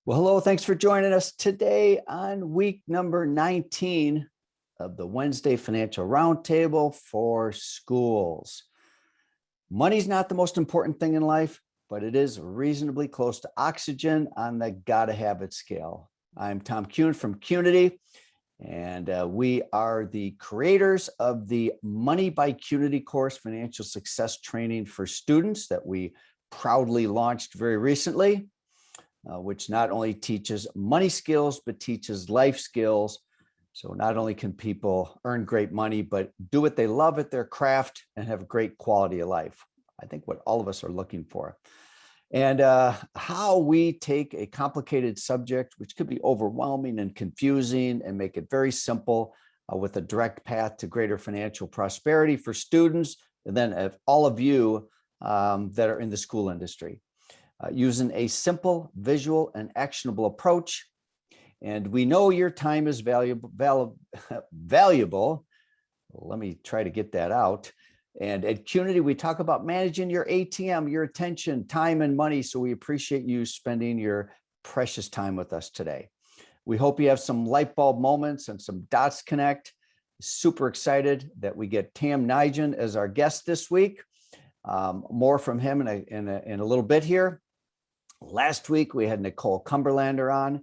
Well, hello, thanks for joining us today on week number 19 of the Wednesday Financial Roundtable for schools. Money's not the most important thing in life, but it is reasonably close to oxygen on the gotta have it scale. I'm Tam Nguyen from Qnity, and we are the creators of the Money by Qnity course, Financial Success Training for Students, that we proudly launched very recently. Which not only teaches money skills, but teaches life skills. So not only can people earn great money, but do what they love at their craft and have a great quality of life. I think what all of us are looking for. And how we take a complicated subject, which could be overwhelming and confusing, and make it very simple with a direct path to greater financial prosperity for students, and then all of you that are in the school industry. Using a simple, visual, and actionable approach. And we know your time is valuable. Let me try to get that out. And at Qnity, we talk about managing your ATM, your attention, time, and money. So we appreciate you spending your precious time with us today. We hope you have some light bulb moments and some dots connect. Super excited that we get Tam Nguyen as our guest this week. More from him in a little bit here. Last week, we had Nicole Cumberlander on.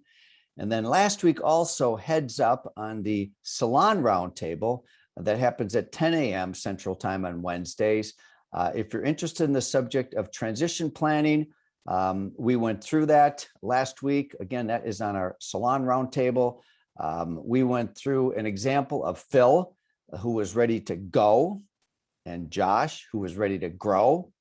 And then last week also heads up on the Salon Roundtable that happens at 10 a.m. Central Time on Wednesdays. If you're interested in the subject of transition planning, we went through that last week. Again, that is on our Salon Roundtable. We went through an example of Phil, who was ready to go, and Josh, who was ready to grow,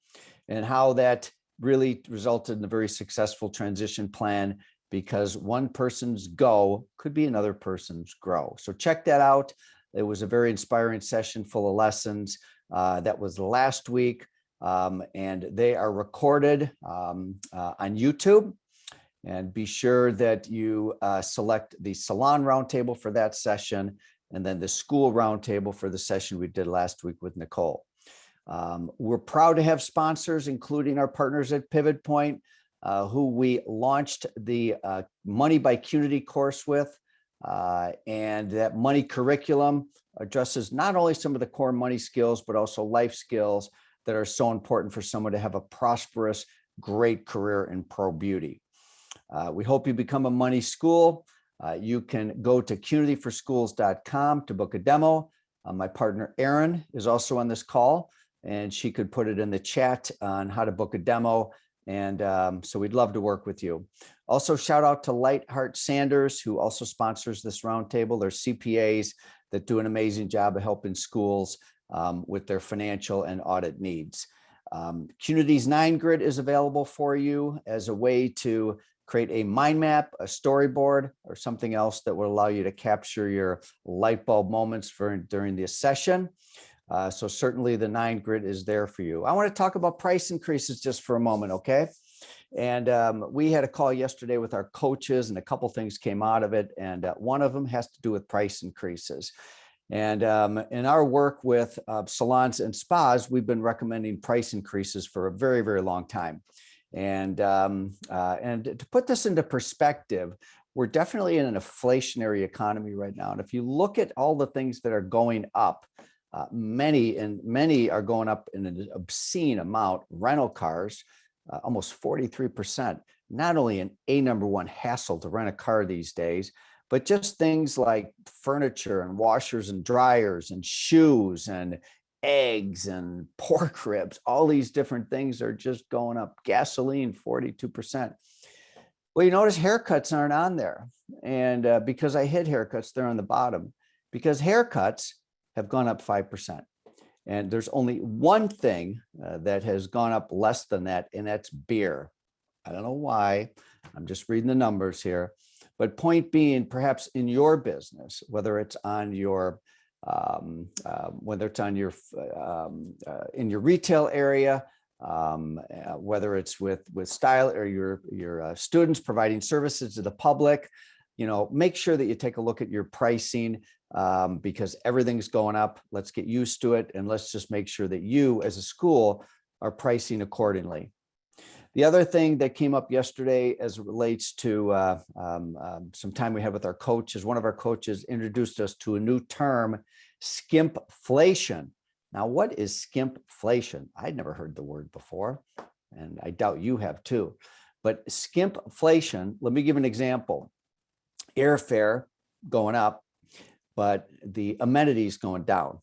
and how that really resulted in a very successful transition plan, because one person's go could be another person's grow. So check that out. It was a very inspiring session full of lessons. That was last week, and they are recorded on YouTube. And be sure that you select the Salon Roundtable for that session, and then the School Roundtable for the session we did last week with Nicole. We're proud to have sponsors, including our partners at Pivot Point, who we launched the Money by Qnity course with. And that money curriculum addresses not only some of the core money skills, but also life skills that are so important for someone to have a prosperous, great career in pro beauty. We hope you become a money school. You can go to qnityforschools.com to book a demo. My partner, Erin, is also on this call, and she could put it in the chat on how to book a demo. And so we'd love to work with you. Also, shout out to Lightheart Sanders, who also sponsors this roundtable. They're CPAs that do an amazing job of helping schools with their financial and audit needs. Qnity's 9 Grid is available for you as a way to create a mind map, a storyboard, or something else that will allow you to capture your light bulb moments during this session. So certainly the 9 Grid is there for you. I want to talk about price increases just for a moment, okay? And we had a call yesterday with our coaches, and a couple things came out of it. And one of them has to do with price increases. And in our work with salons and spas, we've been recommending price increases for a very, very long time. And to put this into perspective, we're definitely in an inflationary economy right now. And if you look at all the things that are going up, many are going up in an obscene amount. Rental cars, almost 43%. Not only an #1 hassle to rent a car these days, but just things like furniture and washers and dryers and shoes and eggs and pork ribs. All these different things are just going up. Gasoline, 42%. Well, you notice haircuts aren't on there. And because I hid haircuts, they're on the bottom, because haircuts have gone up 5%. And there's only one thing that has gone up less than that, and that's beer. I don't know why. I'm just reading the numbers here. But point being, perhaps in your business, whether it's on your in your retail area, whether it's with style or your students providing services to the public, make sure that you take a look at your pricing, because everything's going up. Let's get used to it, and let's just make sure that you as a school are pricing accordingly. The other thing that came up yesterday as it relates to some time we had with our coach is one of our coaches introduced us to a new term, skimpflation. Now, what is skimpflation? I'd never heard the word before, and I doubt you have too. But skimpflation, let me give an example. Airfare going up, but the amenities going down.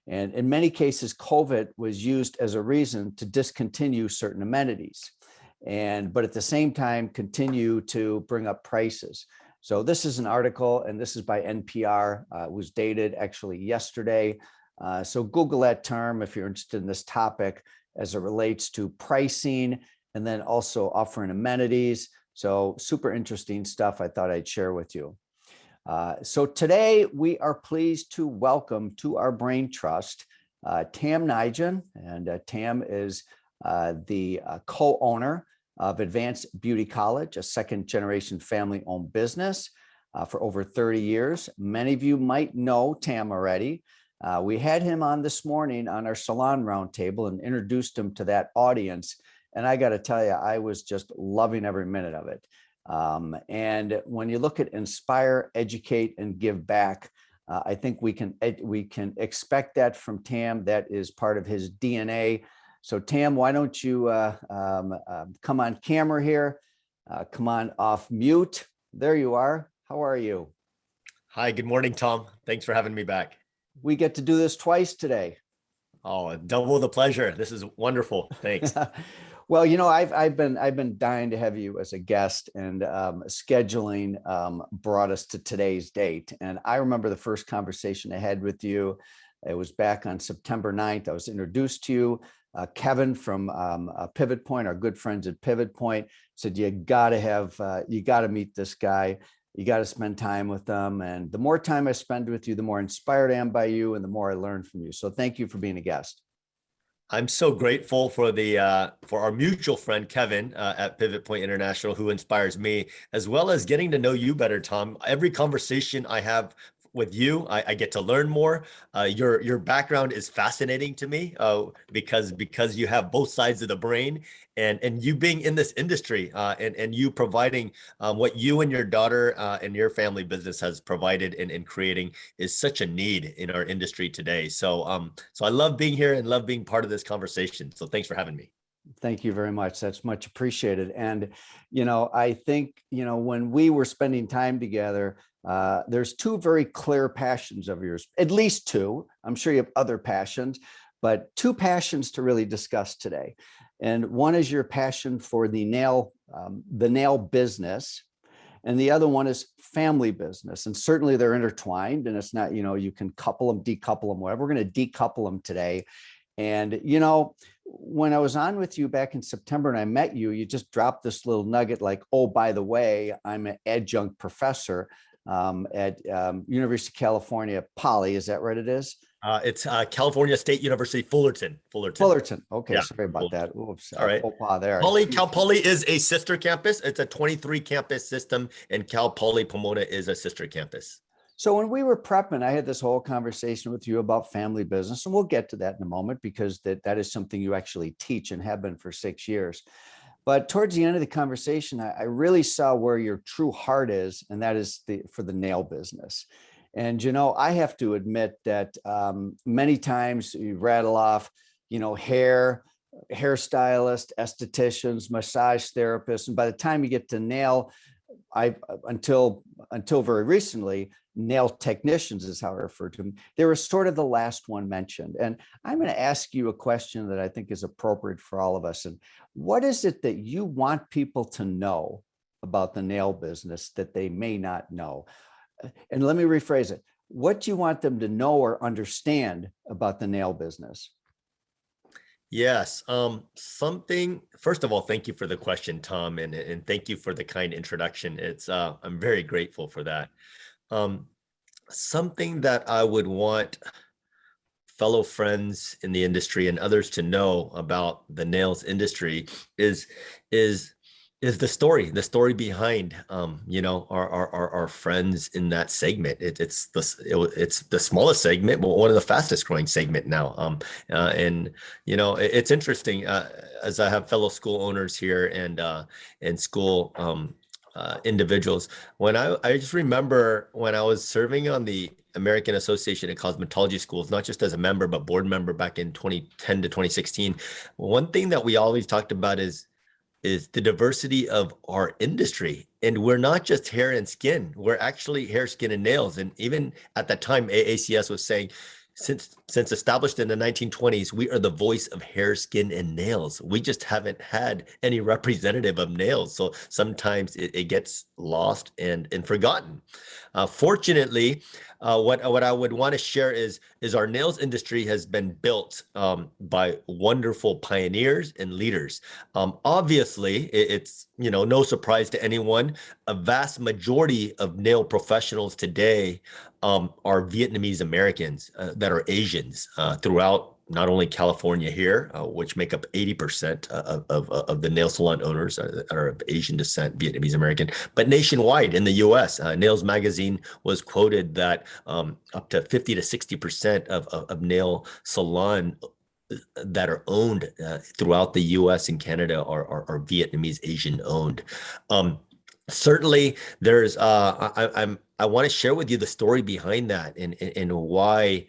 And in many cases, COVID was used as a reason to discontinue certain amenities, but at the same time, continue to bring up prices. So this is an article, and this is by NPR. It was dated actually yesterday. So Google that term if you're interested in this topic as it relates to pricing and then also offering amenities. So super interesting stuff I thought I'd share with you. So today we are pleased to welcome to our Brain Trust, Tam Nguyen, and Tam is the co-owner of Advanced Beauty College, a second-generation family-owned business for over 30 years. Many of you might know Tam already. We had him on this morning on our Salon Roundtable and introduced him to that audience. And I got to tell you, I was just loving every minute of it. And when you look at inspire, educate, and give back, I think we can expect that from Tam. That is part of his DNA. So Tam, why don't you come on camera here? Come on off mute. There you are. How are you? Hi, good morning, Tom. Thanks for having me back. We get to do this twice today. Oh, double the pleasure. This is wonderful. Thanks. Well, you know, I've been dying to have you as a guest, and scheduling brought us to today's date. And I remember the first conversation I had with you. It was back on September 9th. I was introduced to you. Kevin from Pivot Point, our good friends at Pivot Point, said you got to meet this guy. You got to spend time with them. And the more time I spend with you, the more inspired I am by you, and the more I learn from you. So thank you for being a guest. I'm so grateful for our mutual friend, Kevin, at Pivot Point International, who inspires me, as well as getting to know you better, Tom. Every conversation I have with you, I get to learn more. Your background is fascinating to me because you have both sides of the brain, and you being in this industry and you providing what you and your daughter and your family business has provided in creating is such a need in our industry today. So I love being here and love being part of this conversation. So thanks for having me. Thank you very much. That's much appreciated. And, you know, I think, you know, when we were spending time together, there's two very clear passions of yours, at least two. I'm sure you have other passions, but two passions to really discuss today. And one is your passion for the nail business, and the other one is family business. And certainly they're intertwined, and it's not, you know, you can couple them, decouple them, whatever. We're going to decouple them today. And, you know, when I was on with you back in September and I met you, you just dropped this little nugget like, oh, by the way, I'm an adjunct professor at University of California, Poly. Is that right? It is? It's California State University, Fullerton. Okay, yeah. Sorry about that. Oops. All right. There. Cal Poly is a sister campus. It's a 23 campus system, and Cal Poly Pomona is a sister campus. So when we were prepping, I had this whole conversation with you about family business, and we'll get to that in a moment because that is something you actually teach and have been for 6 years. But towards the end of the conversation, I really saw where your true heart is, and that is for the nail business. And, you know, I have to admit that many times you rattle off, you know, hairstylist, estheticians, massage therapists. And by the time you get to nail, until very recently, nail technicians is how I refer to them. They were sort of the last one mentioned. And I'm going to ask you a question that I think is appropriate for all of us. And what is it that you want people to know about the nail business that they may not know? And let me rephrase it. What do you want them to know or understand about the nail business? Yes. First of all, thank you for the question, Tom, and thank you for the kind introduction. I'm very grateful for that. Something that I would want fellow friends in the industry and others to know about the nails industry is is the story behind, our friends in that segment. It's the smallest segment, but one of the fastest growing segment now. And it's interesting, as I have fellow school owners here and school individuals. I just remember when I was serving on the American Association of Cosmetology Schools, not just as a member, but board member back in 2010 to 2016. One thing that we always talked about is the diversity of our industry. And we're not just hair and skin, we're actually hair, skin, and nails. And even at that time, AACS was saying, since established in the 1920s, we are the voice of hair, skin, and nails. We just haven't had any representative of nails. So sometimes it gets lost and forgotten. Fortunately, what I would want to share is our nails industry has been built by wonderful pioneers and leaders. Obviously, it's no surprise to anyone. A vast majority of nail professionals today are Vietnamese Americans that are Asians throughout not only California here, which make up 80% of the nail salon owners are of Asian descent, Vietnamese American, but nationwide in the US. Nails Magazine was quoted that up to 50 to 60% of nail salon that are owned throughout the US and Canada are Vietnamese Asian owned. Certainly there's I want to share with you the story behind that and why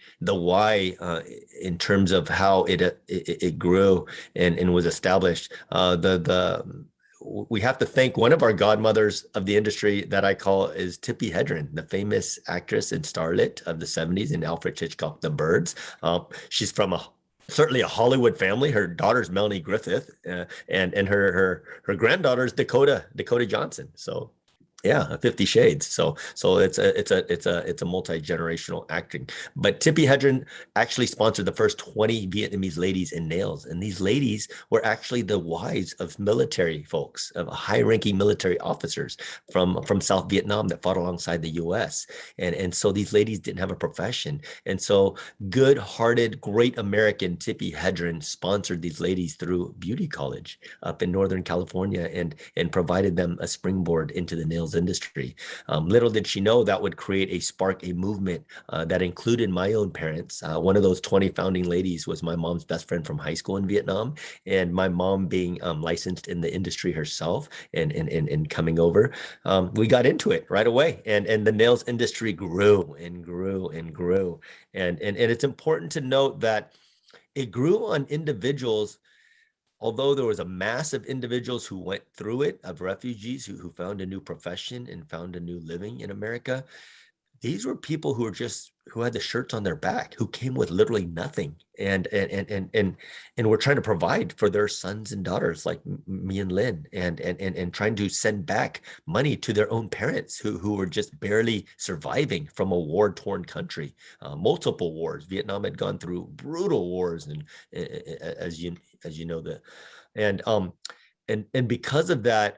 in terms of how it grew and was established. We have to thank one of our godmothers of the industry that I call is Tippi Hedren, the famous actress and starlet of the 70s in Alfred Hitchcock, The Birds. She's from certainly a Hollywood family. Her daughter's Melanie Griffith, and her granddaughter's Dakota Johnson. So yeah, 50 Shades. So it's a multi-generational acting. But Tippi Hedren actually sponsored the first 20 Vietnamese ladies in nails, and these ladies were actually the wives of military folks, of high-ranking military officers from South Vietnam that fought alongside the U.S. And so these ladies didn't have a profession, and so good-hearted, great American Tippi Hedren sponsored these ladies through beauty college up in Northern California and provided them a springboard into the nails industry. Little did she know that would create a movement that included my own parents. One of those 20 founding ladies was my mom's best friend from high school in Vietnam, and my mom being licensed in the industry herself and coming over, we got into it right away, and the nails industry grew and grew and grew, and it's important to note that it grew on individuals. Although there was a mass of individuals who went through it, of refugees who found a new profession and found a new living in America, these were people who had the shirts on their back, who came with literally nothing, and were trying to provide for their sons and daughters, like me and Lynn, and trying to send back money to their own parents who were just barely surviving from a war-torn country, multiple wars. Vietnam had gone through brutal wars, and as you know that, and because of that,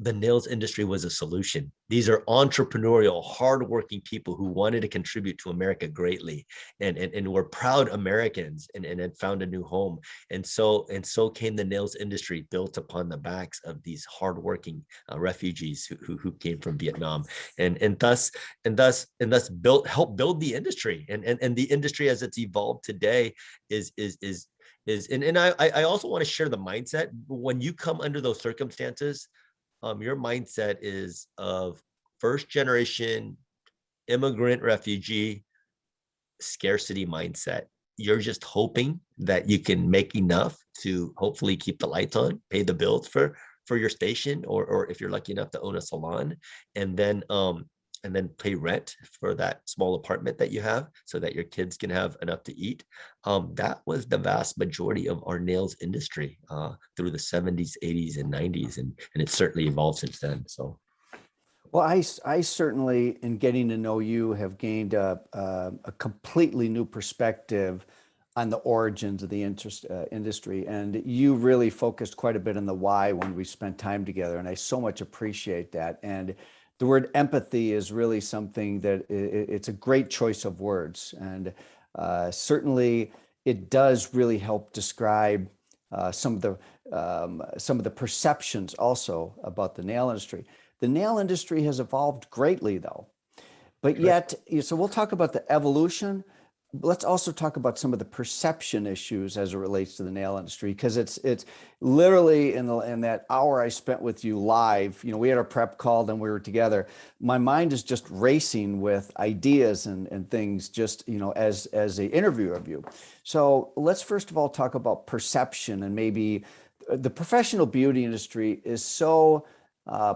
the nails industry was a solution. These are entrepreneurial, hardworking people who wanted to contribute to America greatly, and were proud Americans, and had found a new home. And so came the nails industry, built upon the backs of these hardworking refugees who came from Vietnam, and thus helped build the industry, and the industry as it's evolved today is. And I also want to share the mindset when you come under those circumstances. Your mindset is of first generation immigrant refugee scarcity mindset. You're just hoping that you can make enough to hopefully keep the lights on, pay the bills for your station, or if you're lucky enough to own a salon, and then pay rent for that small apartment that you have so that your kids can have enough to eat. That was the vast majority of our nails industry through the 70s, 80s, and 90s. And it's certainly evolved since then. So. Well, I certainly, in getting to know you, have gained a completely new perspective on the origins of the industry. And you really focused quite a bit on the why when we spent time together. And I so much appreciate that. And the word empathy is really something that it's a great choice of words. And certainly it does really help describe some of some of the perceptions also about the nail industry. The nail industry has evolved greatly, though. But yet, so we'll talk about the evolution. Let's also talk about some of the perception issues as it relates to the nail industry, because it's literally in that hour I spent with you live. We had our prep call, then we were together. My mind is just racing with ideas and things, just as a interview of you. So let's first of all talk about perception, and maybe the professional beauty industry is so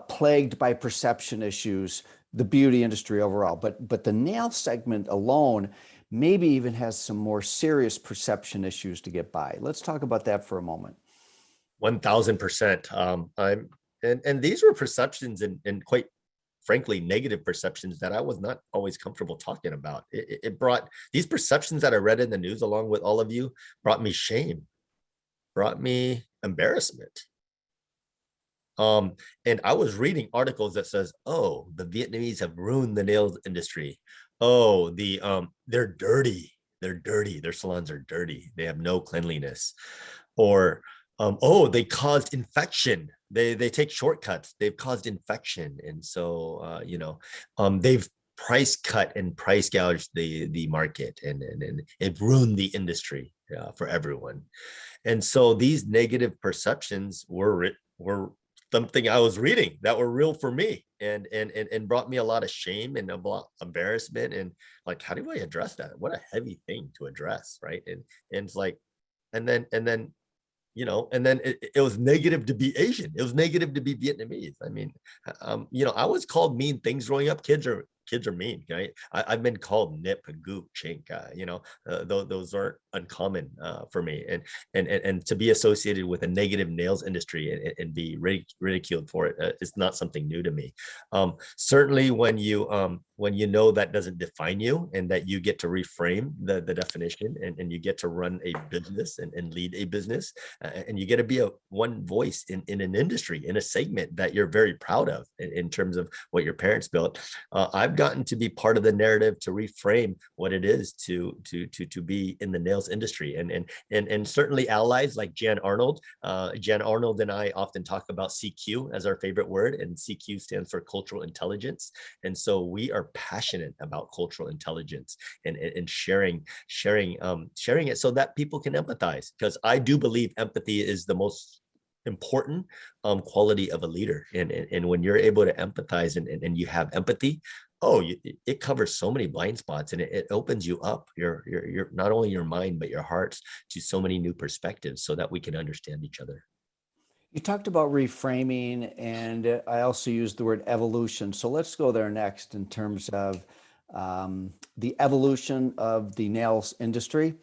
plagued by perception issues. The beauty industry overall, but the nail segment alone maybe even has some more serious perception issues to get by. Let's talk about that for a moment. 1000%. And these were perceptions and quite frankly, negative perceptions that I was not always comfortable talking about. It brought these perceptions that I read in the news along with all of you, brought me shame, brought me embarrassment. And I was reading articles that says, oh, the Vietnamese have ruined the nails industry. Oh, they're dirty. They're dirty. Their salons are dirty. They have no cleanliness. Or, oh, they caused infection. They take shortcuts. They've caused infection. And so, they've price cut and price gouged the market, and it ruined the industry for everyone. And so these negative perceptions were something I was reading that were real for me, and brought me a lot of shame and a lot of embarrassment, and like, how do I address that? What a heavy thing to address, right? And it's like, and then it was negative to be Asian. It was negative to be Vietnamese. I mean, I was called mean things growing up. Kids are mean, right? I've been called nip, goop, chink. Those aren't uncommon for me, and to be associated with a negative nails industry and be ridiculed for it is not something new to me. Certainly, when you know that doesn't define you, and that you get to reframe the definition, and you get to run a business and lead a business, and you get to be one voice in an industry, in a segment that you're very proud of in terms of what your parents built. I've gotten to be part of the narrative to reframe what it is to be in the nails industry, and certainly allies like Jan Arnold. Jan Arnold and I often talk about CQ as our favorite word, and CQ stands for cultural intelligence. And so we are passionate about cultural intelligence and sharing it so that people can empathize, because I do believe empathy is the most important quality of a leader. And when you're able to empathize and you have empathy, it covers so many blind spots, and it opens you up, your not only your mind but your hearts, to so many new perspectives, so that we can understand each other. You talked about reframing, and I also used the word evolution. So let's go there next in terms of the evolution of the nails industry,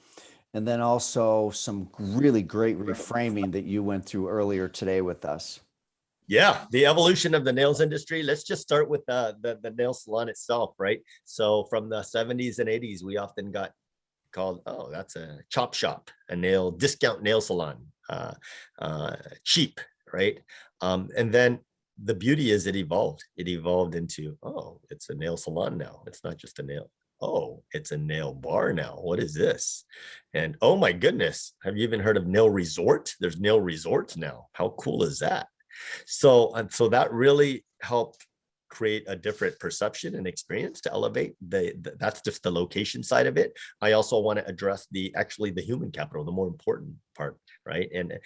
and then also some really great reframing that you went through earlier today with us. Yeah, the evolution of the nails industry. Let's just start with the nail salon itself, right? So from the 70s and 80s, we often got called, oh, that's a chop shop, a discount nail salon, cheap, right? And then the beauty is it evolved. It evolved into, oh, it's a nail salon now. It's not just a nail. Oh, it's a nail bar now. What is this? And oh my goodness, have you even heard of nail resort? There's nail resorts now. How cool is that? So that really helped create a different perception and experience to elevate that's just the location side of it. I also want to address the human capital, the more important part, right? And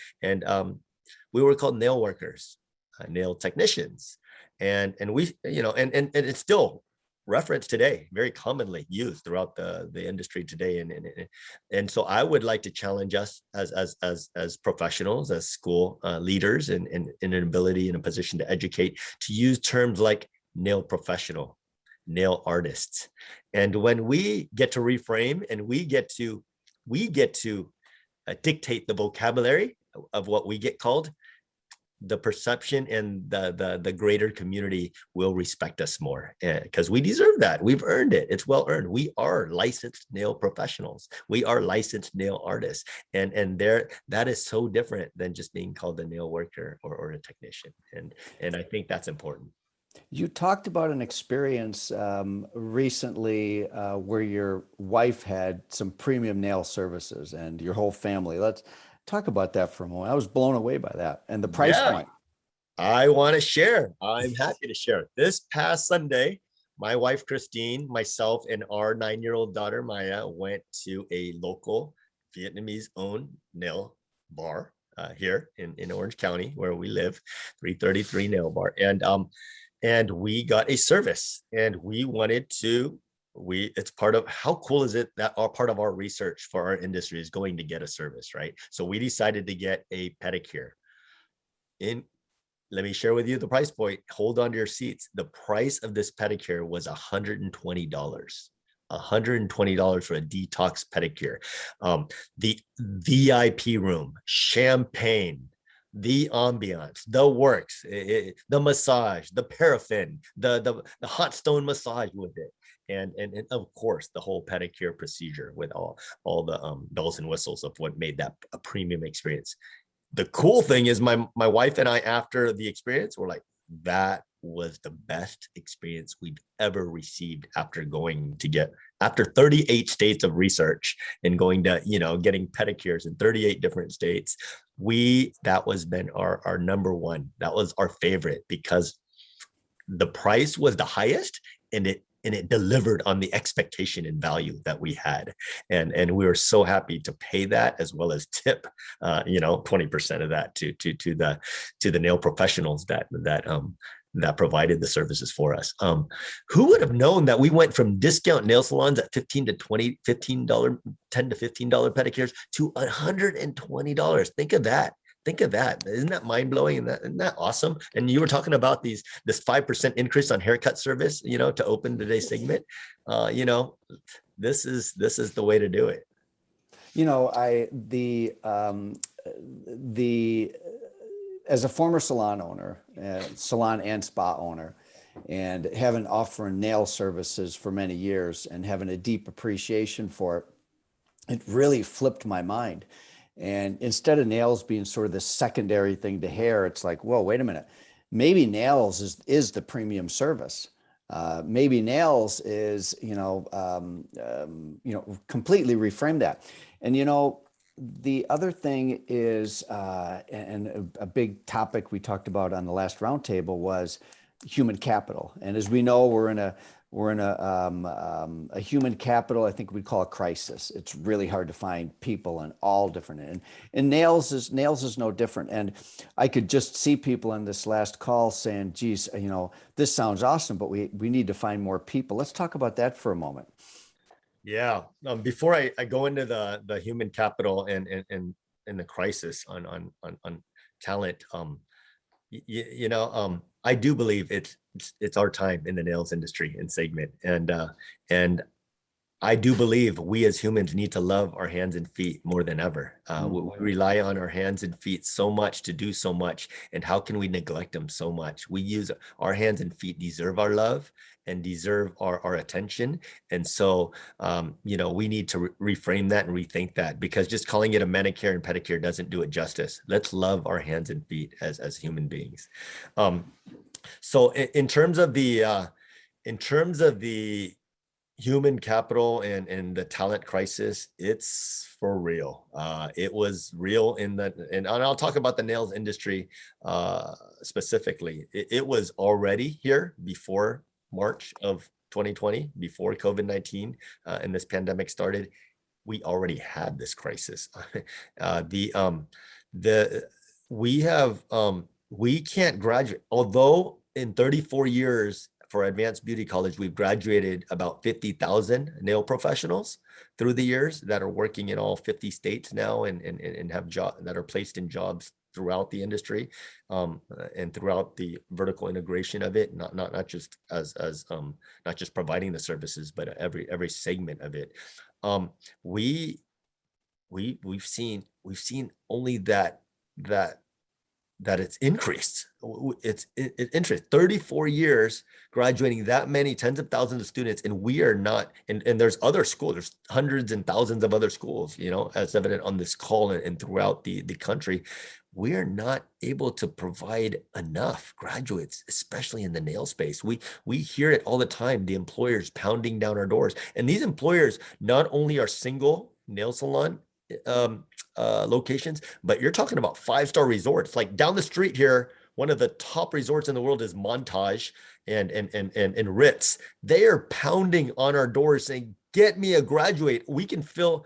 we were called nail workers, nail technicians, and we, and it's still referenced today, very commonly used throughout the industry today. And so I would like to challenge us as professionals, as school leaders, and in an ability and a position to educate, to use terms like nail professional, nail artists. And when we get to reframe, and we get to dictate the vocabulary of what we get called, the perception and the greater community will respect us more, because we deserve that. We've earned it. It's well earned. We are licensed nail professionals. We are licensed nail artists, and that is so different than just being called a nail worker or a technician. And I think that's important. You talked about an experience recently where your wife had some premium nail services, and your whole family. Talk about that for a moment. I was blown away by that and the price Yeah, point. I want to share. I'm happy to share. This past Sunday, my wife Christine, myself, and our 9-year-old daughter Maya went to a local Vietnamese-owned nail bar here in Orange County, where we live, 333 Nail Bar, and we got a service, and we wanted to. It's part of, how cool is it that our part of our research for our industry is going to get a service, right? So we decided to get a pedicure. In Let me share with you the price point. Hold on to your seats. The price of this pedicure was $120. $120 for a detox pedicure. The VIP room, champagne, the ambiance, the works, the massage, the paraffin, the hot stone massage with it. And of course the whole pedicure procedure with all the bells and whistles of what made that a premium experience. The cool thing is my wife and I, after the experience, were like, that was the best experience we've ever received after 38 states of research and going to, getting pedicures in 38 different states. That was been our number one. That was our favorite because the price was the highest, and it delivered on the expectation and value that we had. And we were so happy to pay that, as well as tip, 20% of that to the nail professionals that provided the services for us. Who would have known that we went from discount nail salons at $15 to $20, $10 to $15 pedicures to $120? Think of that. Think of that. Isn't that mind blowing? Isn't that awesome? And you were talking about this 5% increase on haircut service, to open today's segment. This is the way to do it. As a former salon owner, salon and spa owner, and having offering nail services for many years and having a deep appreciation for it, it really flipped my mind. And instead of nails being sort of the secondary thing to hair, it's like, whoa, wait a minute. Maybe nails is the premium service. Maybe nails is, completely reframe that. And, the other thing is, and a big topic we talked about on the last roundtable was human capital. And as we know, we're in a human capital, I think we call it crisis. It's really hard to find people in all different, and nails is no different. And I could just see people in this last call saying, geez, this sounds awesome, but we need to find more people. Let's talk about that for a moment. Yeah. Before I go into the human capital and the crisis on talent, I do believe it's our time in the nails industry and segment, and I do believe we as humans need to love our hands and feet more than ever. We rely on our hands and feet so much to do so much, and how can we neglect them so much? Our hands and feet deserve our love and deserve our attention, and so we need to reframe that and rethink that, because just calling it a manicure and pedicure doesn't do it justice. Let's love our hands and feet as human beings. So in terms of the human capital and the talent crisis, it's for real. It was real and I'll talk about the nails industry specifically. It was already here before March of 2020, before COVID-19 and this pandemic started. We already had this crisis. We can't graduate, although in 34 years for Advanced Beauty College, we've graduated about 50,000 nail professionals through the years that are working in all 50 states now and have jobs that are placed in jobs throughout the industry and throughout the vertical integration of it, not just not just providing the services, but every segment of it. We've seen only that it's increased. It's increased 34 years, graduating that many tens of thousands of students, and we are not. And there's other schools. There's hundreds and thousands of other schools. As evident on this call and throughout the country, we are not able to provide enough graduates, especially in the nail space. We hear it all the time. The employers pounding down our doors, and these employers not only are single nail salon locations, but you're talking about 5-star resorts. Like down the street here, one of the top resorts in the world is Montage and Ritz. They are pounding on our doors saying, "Get me a graduate. We can fill."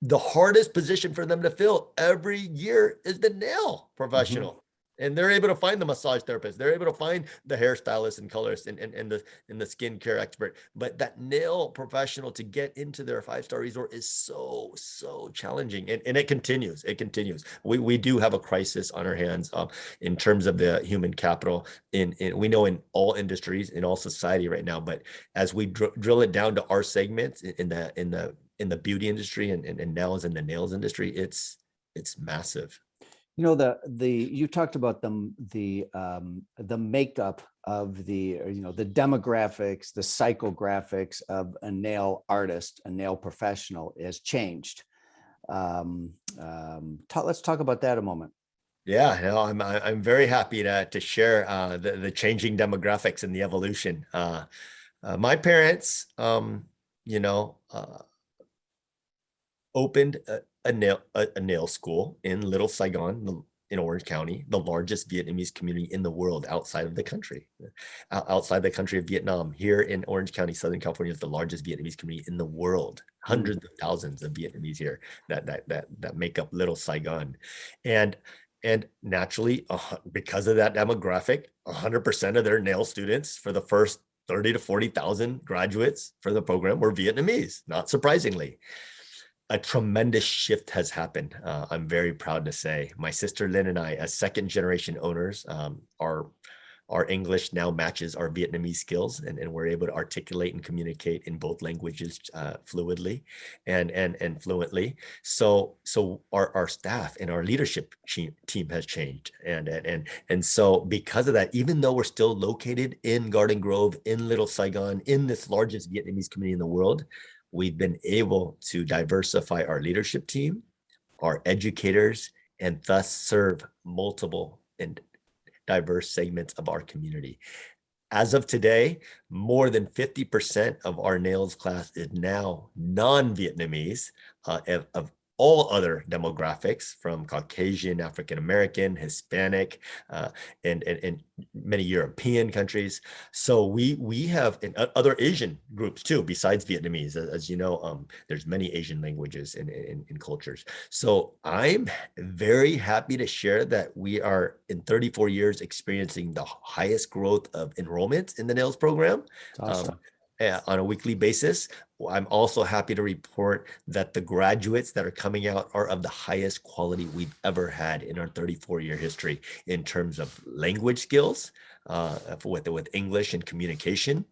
The hardest position for them to fill every year is the nail professional. And they're able to find the massage therapist. They're able to find the hairstylist and colorist and the skincare expert. But that nail professional to get into their 5-star resort is so challenging. And it continues. It continues. We do have a crisis on our hands in terms of the human capital we know in all industries, in all society right now. But as we drill it down to our segments in the beauty industry and nails in the nails industry, it's massive. You know, you talked about the makeup of the demographics, the psychographics of a nail artist, a nail professional has changed. Let's talk about that a moment. Yeah, no, I'm very happy to share the changing demographics and the evolution. My parents, opened a nail school in Little Saigon in Orange County, the largest Vietnamese community in the world outside of the country of Vietnam. Here in Orange County, Southern California is the largest Vietnamese community in the world. Hundreds of thousands of Vietnamese here that make up Little Saigon. And naturally, because of that demographic, 100% of their nail students for the first 30 to 40,000 graduates for the program were Vietnamese, not surprisingly. A tremendous shift has happened. I'm very proud to say my sister Lynn and I, as second generation owners, our English now matches our Vietnamese skills, and we're able to articulate and communicate in both languages fluidly and fluently. So our staff and our leadership team has changed, and so because of that, even though we're still located in Garden Grove, in Little Saigon, in this largest Vietnamese community in the world, we've been able to diversify our leadership team, our educators, and thus serve multiple and diverse segments of our community. As of today, more than 50% of our nails class is now non-Vietnamese, of all other demographics, from Caucasian, African American, Hispanic, and many European countries. So we have other Asian groups too, besides Vietnamese. As you know, there's many Asian languages and cultures. So I'm very happy to share that we are in 34 years experiencing the highest growth of enrollment in the nails program. That's awesome. On a weekly basis. I'm also happy to report that the graduates that are coming out are of the highest quality we've ever had in our 34-year history in terms of language skills, with English and communication,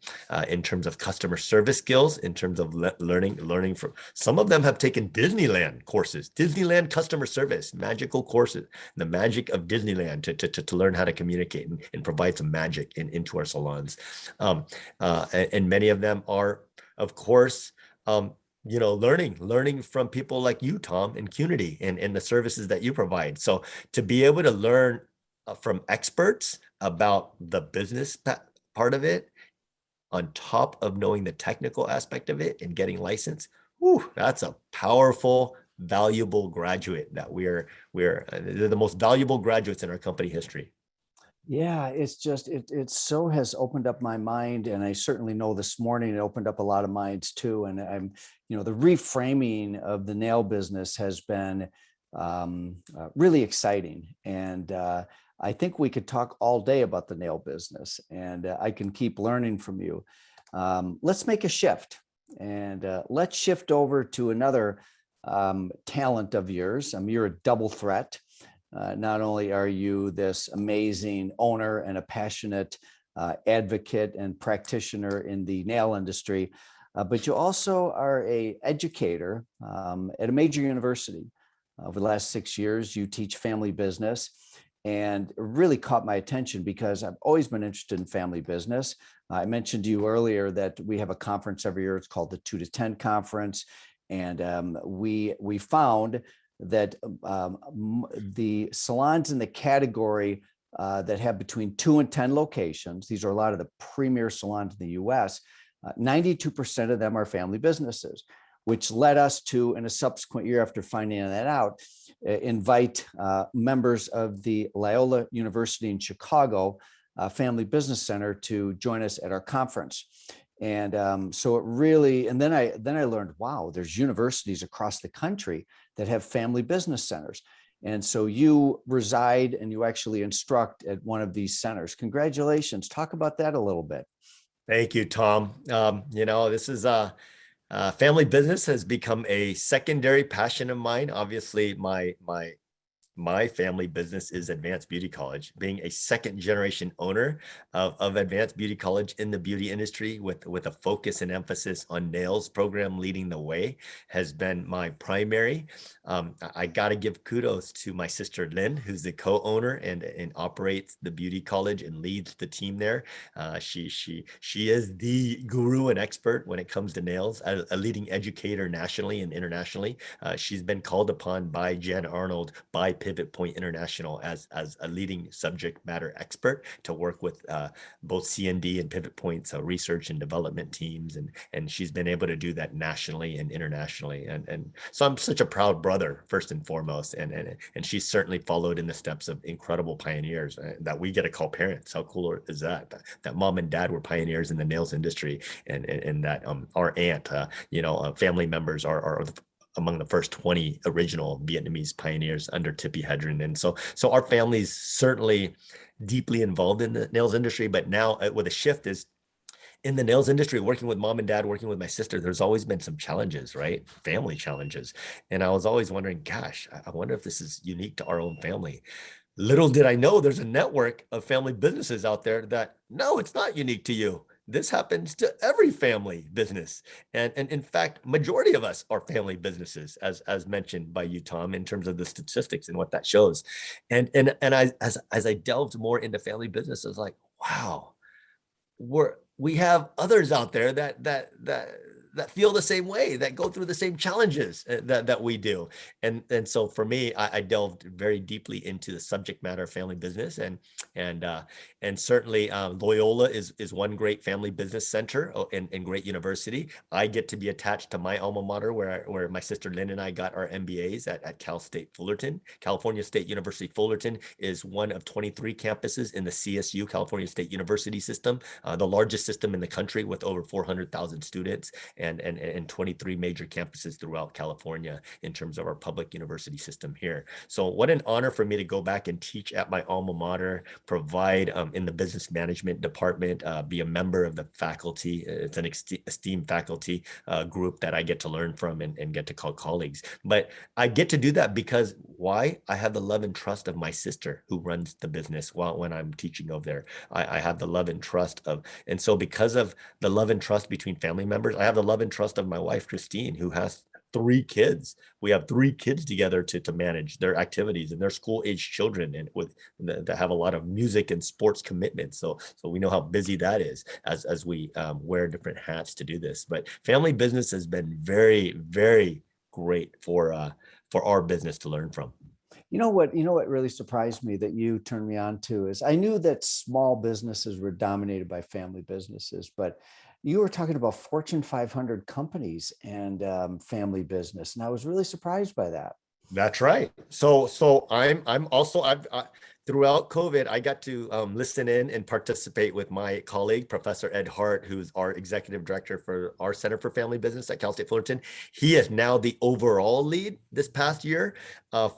in terms of customer service skills, in terms of learning from. Some of them have taken Disneyland courses, Disneyland customer service, magical courses, the magic of Disneyland to learn how to communicate and provide some magic into our salons. And many of them are, of course, learning from people like you, Tom, and Qnity, and the services that you provide. So to be able to learn from experts about the business part of it, on top of knowing the technical aspect of it and getting licensed, that's a powerful, valuable graduate that they're the most valuable graduates in our company history. Yeah, it's just, it so has opened up my mind. And I certainly know this morning it opened up a lot of minds too. And the reframing of the nail business has been really exciting. And I think we could talk all day about the nail business, and I can keep learning from you. Let's make a shift, and let's shift over to another talent of yours. You're a double threat. Not only are you this amazing owner and a passionate advocate and practitioner in the nail industry, but you also are an educator at a major university. Over the last 6 years, you teach family business, and it really caught my attention because I've always been interested in family business. I mentioned to you earlier that we have a conference every year. It's called the 2 to 10 Conference, and we found that the salons in the category that have between 2 and 10 locations, these are a lot of the premier salons in the US, 92% of them are family businesses. which led us to, in a subsequent year after finding that out, invite members of the Loyola University in Chicago Family Business Center to join us at our conference. And so it really, and then I learned, wow, there's universities across the country that have family business centers. And so you reside and you actually instruct at one of these centers. Congratulations. Talk about that a little bit. Thank you, Tom. This is family business has become a secondary passion of mine. Obviously, my family business is Advanced Beauty College. Being a second generation owner of Advanced Beauty College in the beauty industry with a focus and emphasis on nails program leading the way has been my primary. I got to give kudos to my sister Lynn, who's the co-owner and operates the beauty college and leads the team there. She is the guru and expert when it comes to nails, a leading educator nationally and internationally. She's been called upon by Jen Arnold, by Pivot Point International as a leading subject matter expert to work with both CND and Pivot Point's research and development teams, and she's been able to do that nationally and internationally, and so I'm such a proud brother first and foremost, and she's certainly followed in the steps of incredible pioneers that we get to call parents. How cool is that? That mom and dad were pioneers in the nails industry, and that our aunt, family members are among the first 20 original Vietnamese pioneers under Tippi Hedren. And so our family's certainly deeply involved in the nails industry, but now with a shift is in the nails industry, working with mom and dad, working with my sister, there's always been some challenges, right? Family challenges. And I was always wondering, gosh, I wonder if this is unique to our own family. Little did I know there's a network of family businesses out there that, no, it's not unique to you. This happens to every family business. And in fact, majority of us are family businesses, as mentioned by you, Tom, in terms of the statistics and what that shows. And as I delved more into family business, I was like, wow, we have others out there that feel the same way, that go through the same challenges that we do. And so for me, I delved very deeply into the subject matter of family business, and certainly Loyola is one great family business center and great university. I get to be attached to my alma mater where my sister Lynn and I got our MBAs at Cal State Fullerton. California State University Fullerton is one of 23 campuses in the CSU, California State University system, the largest system in the country with over 400,000 students. And 23 major campuses throughout California in terms of our public university system here. So what an honor for me to go back and teach at my alma mater, provide in the business management department, be a member of the faculty. It's an esteemed faculty group that I get to learn from and get to call colleagues. But I get to do that because why? I have the love and trust of my sister who runs the business when I'm teaching over there. I have the love and trust and so because of the love and trust between family members, I have the love and trust of my wife, Christine, who has 3 kids. We have 3 kids together to manage their activities and their school-age children, and that have a lot of music and sports commitments. So we know how busy that is as we wear different hats to do this. But family business has been very, very great for our business to learn from. You know what really surprised me that you turned me on to is I knew that small businesses were dominated by family businesses, but you were talking about Fortune 500 companies and family business, and I was really surprised by that. That's right. So I'm also throughout COVID, I got to listen in and participate with my colleague, Professor Ed Hart, who's our executive director for our Center for Family Business at Cal State Fullerton. He is now the overall lead this past year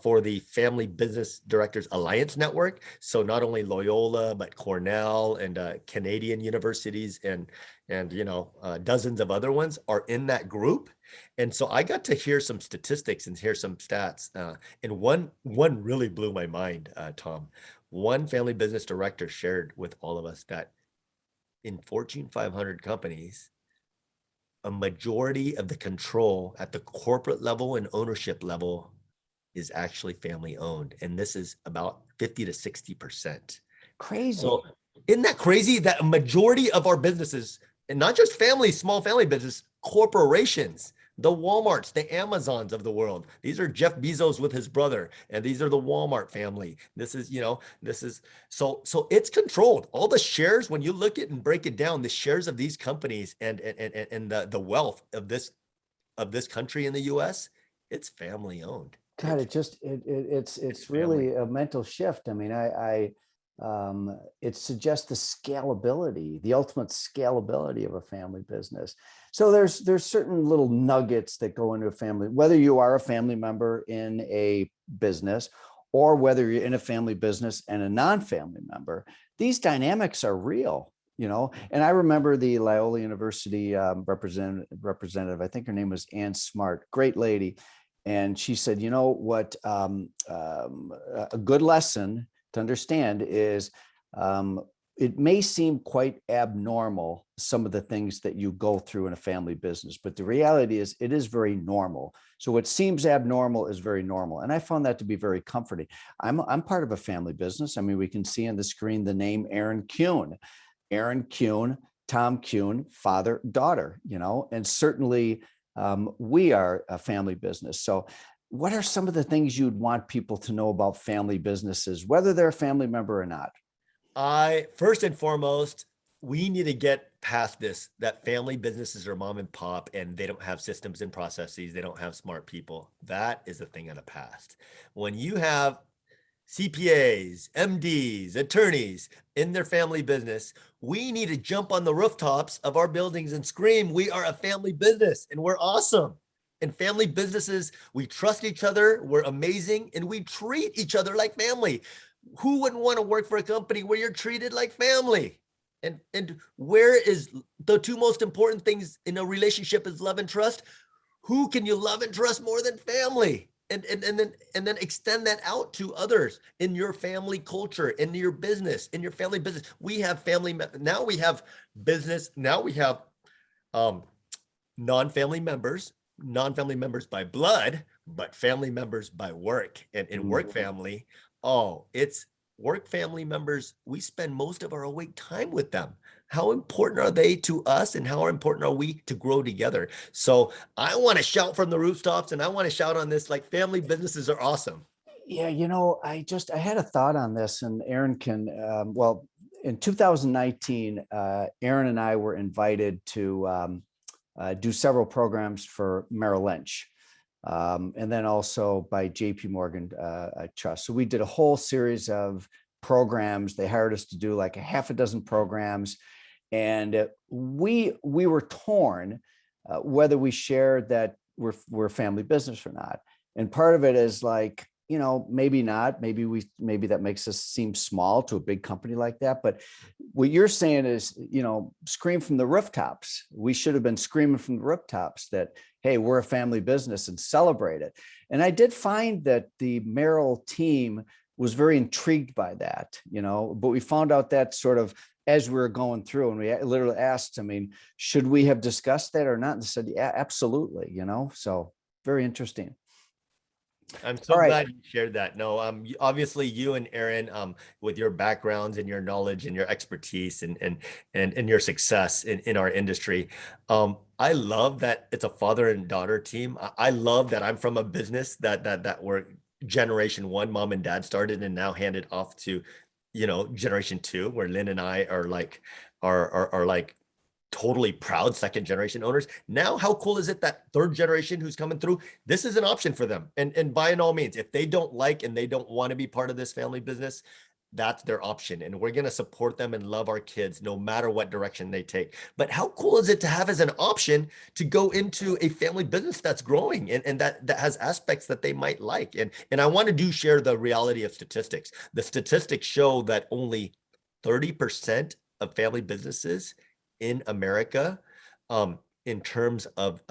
for the Family Business Directors Alliance Network. So not only Loyola, but Cornell and Canadian universities and dozens of other ones are in that group. And so I got to hear some statistics and hear some stats. And one really blew my mind, Tom. One family business director shared with all of us that in Fortune 500 companies, a majority of the control at the corporate level and ownership level is actually family owned. And this is about 50 to 60%. Crazy. So isn't that crazy that a majority of our businesses, and not just small family business, corporations, the Walmarts, the Amazons of the world. These are Jeff Bezos with his brother, and these are the Walmart family. This is so it's controlled. All the shares, when you look at and break it down, the shares of these companies and the wealth of this of this country in the US, it's family owned. God, it's It's family. really a mental shift. I mean, it suggests the scalability, the ultimate scalability of a family business. So there's certain little nuggets that go into a family, whether you are a family member in a business or whether you're in a family business and a non-family member. These dynamics are real, you know. And I remember the Loyola University representative, I think her name was Ann Smart, great lady. And she said, you know what, a good lesson to understand is it may seem quite abnormal, some of the things that you go through in a family business, but the reality is it is very normal. So what seems abnormal is very normal. And I found that to be very comforting. I'm part of a family business. I mean, we can see on the screen the name Aaron Qnity. Aaron Qnity, Tam Nguyen, father, daughter, you know, and certainly we are a family business. So what are some of the things you'd want people to know about family businesses, whether they're a family member or not? First and foremost, we need to get past this, that family businesses are mom and pop and they don't have systems and processes. They don't have smart people. That is a thing of the past. When you have CPAs, MDs, attorneys in their family business, we need to jump on the rooftops of our buildings and scream, we are a family business and we're awesome. In family businesses, we trust each other, we're amazing, and we treat each other like family. Who wouldn't want to work for a company where you're treated like family? And where is the two most important things in a relationship is love and trust? Who can you love and trust more than family? And then extend that out to others in your family culture, in your business, in your family business. We have family, now we have business, now we have non-family members by blood, but family members by work. And in work family, it's work family members. We spend most of our awake time with them. How important are they to us and how important are we to grow together? So I want to shout from the rooftops and I want to shout on this, like family businesses are awesome. Yeah, you know, I had a thought on this, and Aaron can, well, in 2019, Aaron and I were invited to do several programs for Merrill Lynch. And then also by JP Morgan Trust. So we did a whole series of programs. They hired us to do like a half a dozen programs. And we were torn whether we shared that we're a family business or not. And part of it is like, you know, maybe not, maybe that makes us seem small to a big company like that. But what you're saying is, you know, scream from the rooftops. We should have been screaming from the rooftops that, hey, we're a family business, and celebrate it. And I did find that the Merrill team was very intrigued by that, you know, but we found out that sort of as we were going through, and we literally asked, I mean, should we have discussed that or not? And they said, yeah, absolutely, you know, so very interesting. I'm so All right. glad you shared that. No, obviously you and Aaron, with your backgrounds and your knowledge and your expertise and your success in our industry, I love that it's a father and daughter team. I love that I'm from a business that we're generation one, mom and dad started and now handed off to, you know, generation two, where Lynn and I are like totally proud second generation owners. Now, how cool is it that third generation who's coming through, this is an option for them. And by all means, if they don't like and they don't want to be part of this family business, that's their option. And we're going to support them and love our kids no matter what direction they take. But how cool is it to have as an option to go into a family business that's growing and that has aspects that they might like? And I want to share the reality of statistics. The statistics show that only 30% of family businesses in America, in terms of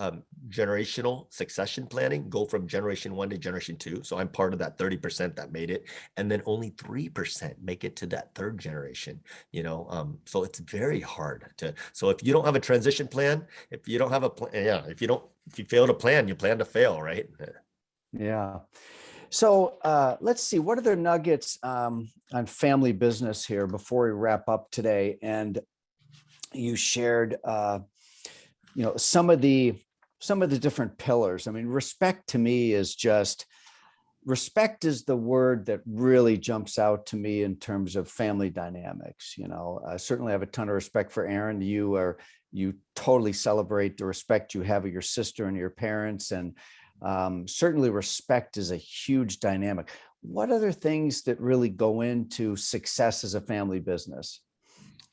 generational succession planning, go from generation one to generation two. So I'm part of that 30% that made it. And then only 3% make it to that third generation, you know? So it's very hard so if you don't have a transition plan, if you don't have a plan, if you fail to plan, you plan to fail, right? Yeah. So let's see, what are the nuggets on family business here before we wrap up today? And you shared, you know, some of the different pillars. I mean, respect to me is just, respect is the word that really jumps out to me in terms of family dynamics. I certainly have a ton of respect for Aaron. You totally celebrate the respect you have of your sister and your parents, and certainly respect is a huge dynamic. What other things that really go into success as a family business?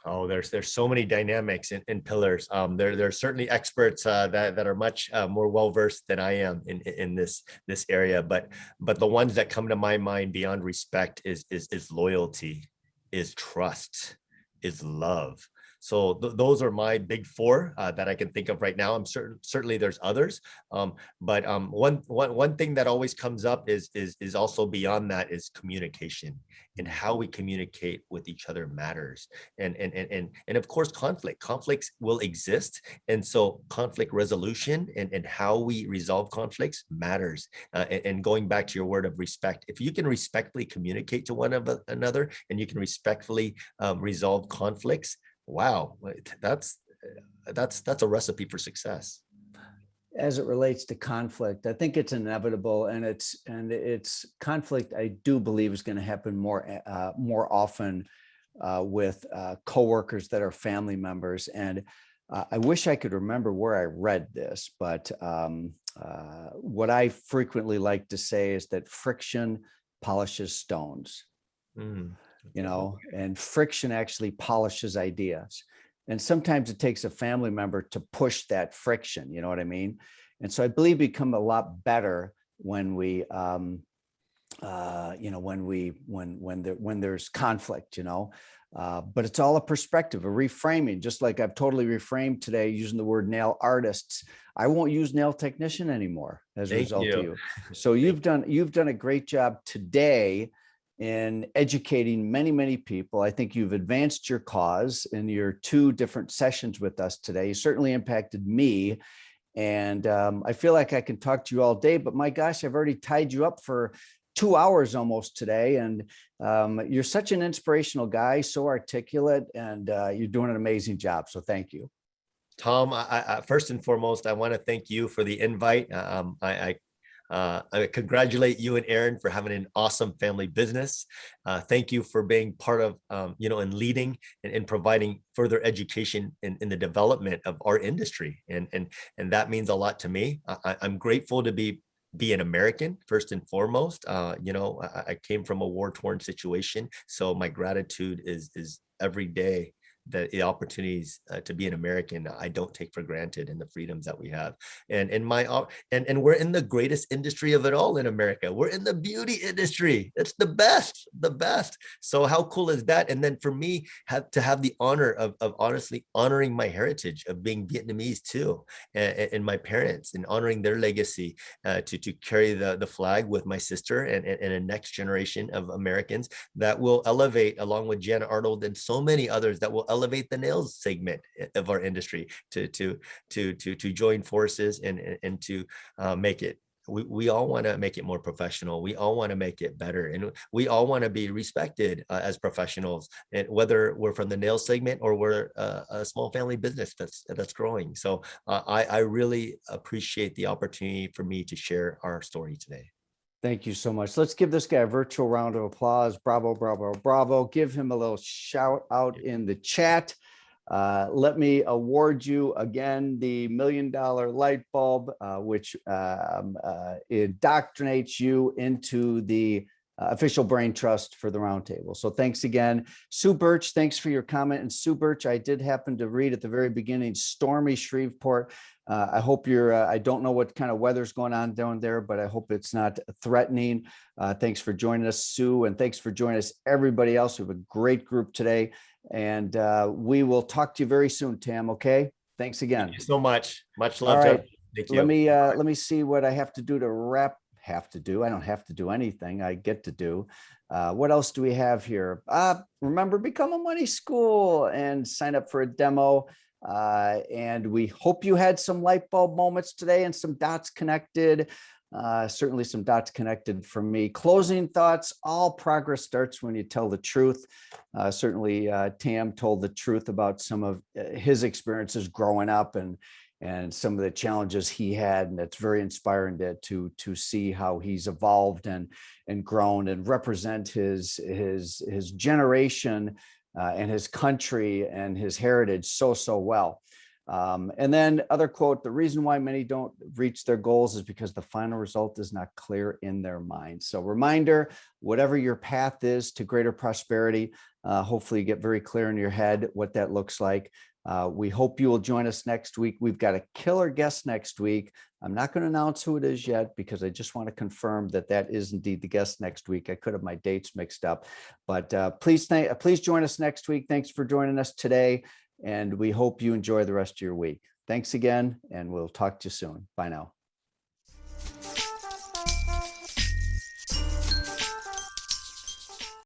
Oh, there's so many dynamics and pillars. There's certainly experts that are much more well versed than I am in this area. But the ones that come to my mind beyond respect is loyalty, is trust, is love. So those are my big four that I can think of right now. I'm certainly there's others, but one thing that always comes up is also beyond that is communication, and how we communicate with each other matters. And of course, conflicts will exist, and so conflict resolution and how we resolve conflicts matters. And going back to your word of respect, if you can respectfully communicate to one another, and you can respectfully resolve conflicts, wow, that's a recipe for success. As it relates to conflict, I think it's inevitable, and it's conflict. I do believe is going to happen more often with coworkers that are family members. And I wish I could remember where I read this, but what I frequently like to say is that friction polishes stones. And friction actually polishes ideas. And sometimes it takes a family member to push that friction, you know what I mean? And so I believe we become a lot better when we, when there's conflict, but it's all a perspective, a reframing. Just like I've totally reframed today using the word nail artists, I won't use nail technician anymore as a result of you. So you've done a great job today in educating many, many people. I think you've advanced your cause in your 2 different sessions with us today. You certainly impacted me. And I feel like I can talk to you all day, but my gosh, I've already tied you up for 2 hours almost today. And you're such an inspirational guy, so articulate, and you're doing an amazing job. So thank you. Tom, I first and foremost, I want to thank you for the invite. I congratulate you and Aaron for having an awesome family business. Thank you for being part of, and leading and providing further education in the development of our industry. And that means a lot to me. I'm grateful to be an American first and foremost. I came from a war-torn situation, so my gratitude is every day. The opportunities to be an American, I don't take for granted, and the freedoms that we have. And we're in the greatest industry of it all in America. We're in the beauty industry. It's the best. So how cool is that? And then for me, to have the honor of honestly honoring my heritage of being Vietnamese too, and my parents, and honoring their legacy, to carry the flag with my sister and a next generation of Americans that will elevate, along with Jana Arnold and so many others, that will elevate the nails segment of our industry to join forces and to make it. We all want to make it more professional. We all want to make it better, and we all want to be respected as professionals, and whether we're from the nail segment or we're a small family business that's growing. So I really appreciate the opportunity for me to share our story today. Thank you so much. Let's give this guy a virtual round of applause. Bravo, bravo, bravo. Give him a little shout out in the chat. Let me award you again the $1 million light bulb, which indoctrinates you into the official brain trust for the Roundtable. So thanks again. Sue Birch, thanks for your comment. And Sue Birch, I did happen to read at the very beginning, stormy Shreveport. I hope I don't know what kind of weather's going on down there, but I hope it's not threatening. Thanks for joining us, Sue, and thanks for joining us, everybody else. We have a great group today, and we will talk to you very soon, Tam, okay? Thanks again. Thank you so much. Much love. All right. Thank you. Let me see what I have to do to wrap. I don't have to do anything. I get to do. What else do we have here? Remember, become a money school and sign up for a demo. And we hope you had some light bulb moments today and some dots connected. Certainly some dots connected for me. Closing thoughts: all progress starts when you tell the truth. Certainly Tam told the truth about some of his experiences growing up, and and some of the challenges he had. And it's very inspiring to see how he's evolved and grown and represent his generation and his country and his heritage so well. And then other quote, the reason why many don't reach their goals is because the final result is not clear in their mind. So reminder, whatever your path is to greater prosperity, hopefully you get very clear in your head what that looks like. We hope you will join us next week. We've got a killer guest next week. I'm not going to announce who it is yet because I just want to confirm that that is indeed the guest next week. I could have my dates mixed up, but please join us next week. Thanks for joining us today, and we hope you enjoy the rest of your week. Thanks again, and we'll talk to you soon. Bye now.